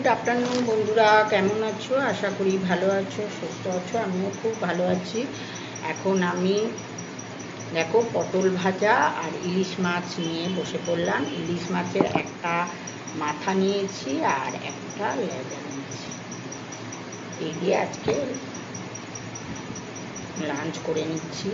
Good afternoon বন্ধুরা, কেমন আছো? আশা করি ভালো আছো, সুস্থ আছো। আমিও খুব ভালো আছি। এখন আমি দেখো পটল ভাজা আর ইলিশ মাছ নিয়ে বসে পড়লাম। ইলিশ মাছের একটা মাথা নিয়েছি আর একটা লেজা নিয়েছি। এই দিয়ে আজকে লাঞ্চ করে নিচ্ছি।